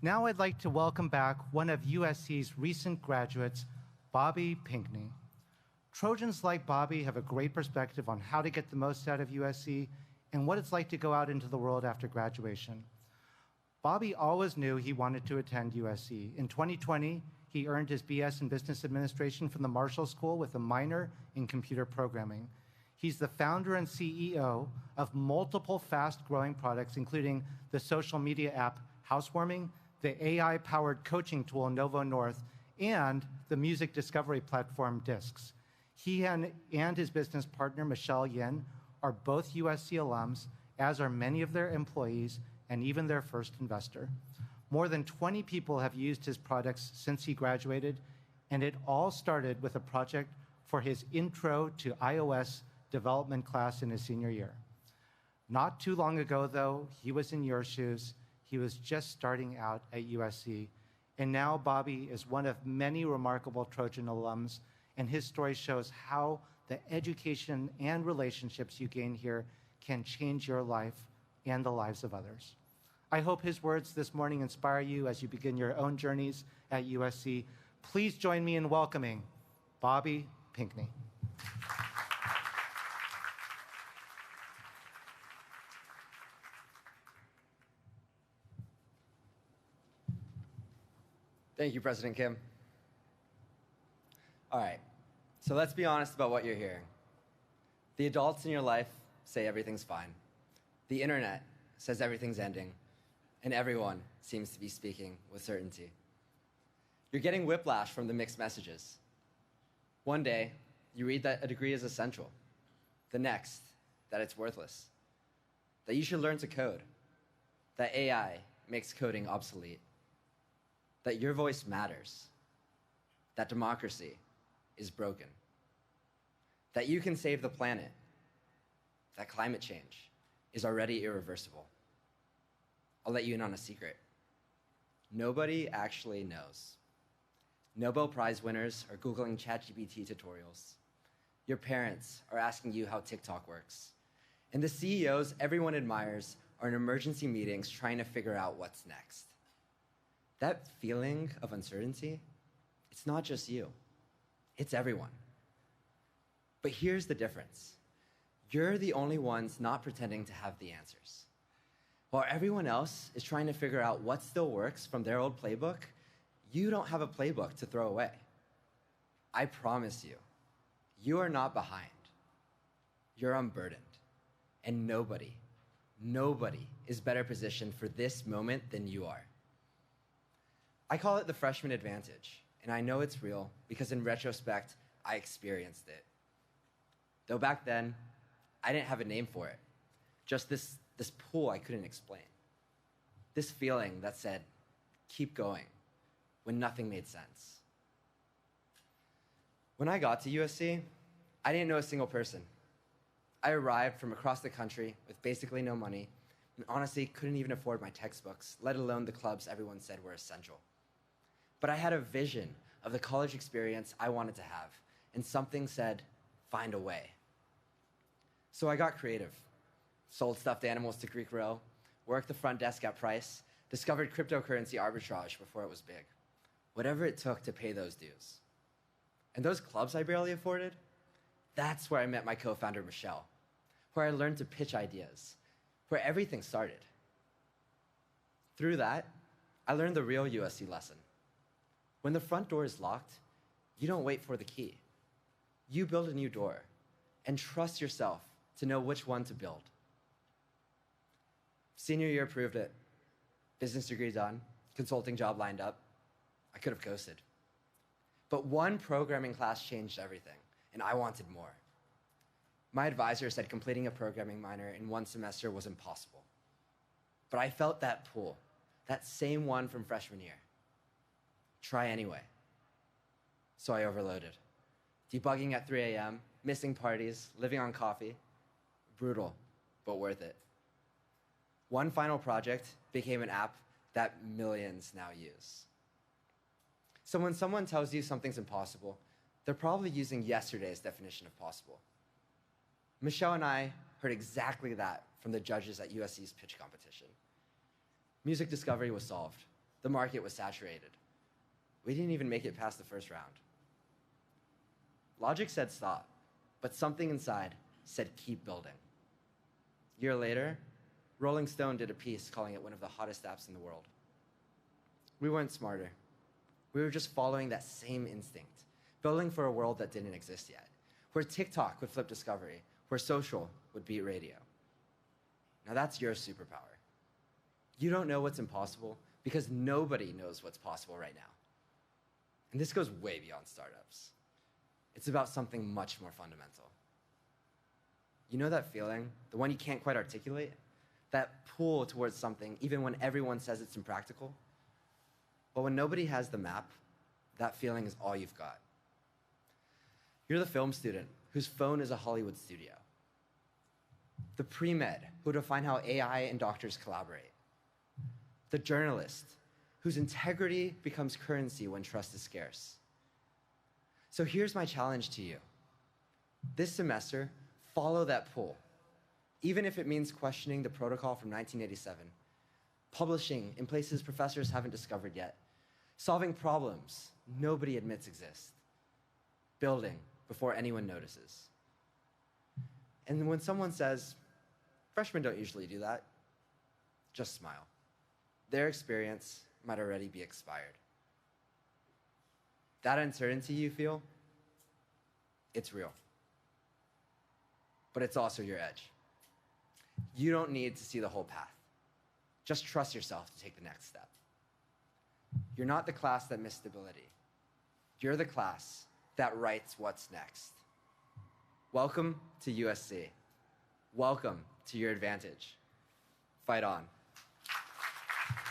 Now I'd like to welcome back one of USC's recent graduates, Bobby Pinckney. Trojans like Bobby have a great perspective on how to get the most out of USC and what it's like to go out into the world after graduation. Bobby always knew he wanted to attend USC. In 2020, he earned his BS in Business Administration from the Marshall School with a minor in computer programming. He's the founder and CEO of multiple fast-growing products, including the social media app Housewarming, the AI-powered coaching tool Novo North, and the music discovery platform Discs. He and his business partner, Michelle Yin, are both USC alums, as are many of their employees and even their first investor. More than 20 people have used his products since he graduated, and it all started with a project for his Intro to iOS development class in his senior year. Not too long ago, though, he was in your shoes. He was just starting out at USC, and now Bobby is one of many remarkable Trojan alums, and his story shows how the education and relationships you gain here can change your life and the lives of others. I hope his words this morning inspire you as you begin your own journeys at USC. Please join me in welcoming Bobby Pinckney. Thank you, President Kim. All right, so let's be honest about what you're hearing. The adults in your life say everything's fine. The internet says everything's ending, and everyone seems to be speaking with certainty. You're getting whiplash from the mixed messages. One day, you read that a degree is essential. The next, that it's worthless. That you should learn to code. That AI makes coding obsolete. That your voice matters. That democracy is broken. That you can save the planet. That climate change is already irreversible. I'll let you in on a secret. Nobody actually knows. Nobel Prize winners are Googling ChatGPT tutorials. Your parents are asking you how TikTok works. And the CEOs everyone admires are in emergency meetings trying to figure out what's next. That feeling of uncertainty, it's not just you, it's everyone. But here's the difference. You're the only ones not pretending to have the answers. While everyone else is trying to figure out what still works from their old playbook, you don't have a playbook to throw away. I promise you, you are not behind. You're unburdened. And nobody is better positioned for this moment than you are. I call it the freshman advantage, and I know it's real because in retrospect, I experienced it. Though back then, I didn't have a name for it. Just this pull I couldn't explain. This feeling that said, keep going, when nothing made sense. When I got to USC, I didn't know a single person. I arrived from across the country with basically no money, and honestly couldn't even afford my textbooks, let alone the clubs everyone said were essential. But I had a vision of the college experience I wanted to have, and something said, find a way. So I got creative. Sold stuffed animals to Greek Row, worked the front desk at Price, discovered cryptocurrency arbitrage before it was big. Whatever it took to pay those dues. And those clubs I barely afforded, that's where I met my co-founder, Michelle, where I learned to pitch ideas, where everything started. Through that, I learned the real USC lesson. When the front door is locked, you don't wait for the key. You build a new door and trust yourself to know which one to build. Senior year proved it. Business degree done, consulting job lined up. I could have ghosted. But one programming class changed everything, and I wanted more. My advisor said completing a programming minor in one semester was impossible. But I felt that pull, that same one from freshman year. Try anyway. So I overloaded. Debugging at 3 a.m., missing parties, living on coffee. Brutal, but worth it. One final project became an app that millions now use. So when someone tells you something's impossible, they're probably using yesterday's definition of possible. Michelle and I heard exactly that from the judges at USC's pitch competition. Music discovery was solved. The market was saturated. We didn't even make it past the first round. Logic said stop, but something inside said keep building. A year later, Rolling Stone did a piece calling it one of the hottest apps in the world. We weren't smarter. We were just following that same instinct, building for a world that didn't exist yet, where TikTok would flip discovery, where social would beat radio. Now that's your superpower. You don't know what's impossible because nobody knows what's possible right now. And this goes way beyond startups. It's about something much more fundamental. You know that feeling, the one you can't quite articulate? That pull towards something even when everyone says it's impractical? But when nobody has the map, that feeling is all you've got. You're the film student whose phone is a Hollywood studio. The pre-med who define how AI and doctors collaborate. The journalist whose integrity becomes currency when trust is scarce. So here's my challenge to you. This semester, follow that pull, even if it means questioning the protocol from 1987, publishing in places professors haven't discovered yet, solving problems nobody admits exist, building before anyone notices. And when someone says, freshmen don't usually do that, just smile. Their experience might already be expired. That uncertainty you feel, it's real. But it's also your edge. You don't need to see the whole path. Just trust yourself to take the next step. You're not the class that missed stability. You're the class that writes what's next. Welcome to USC. Welcome to your advantage. Fight on.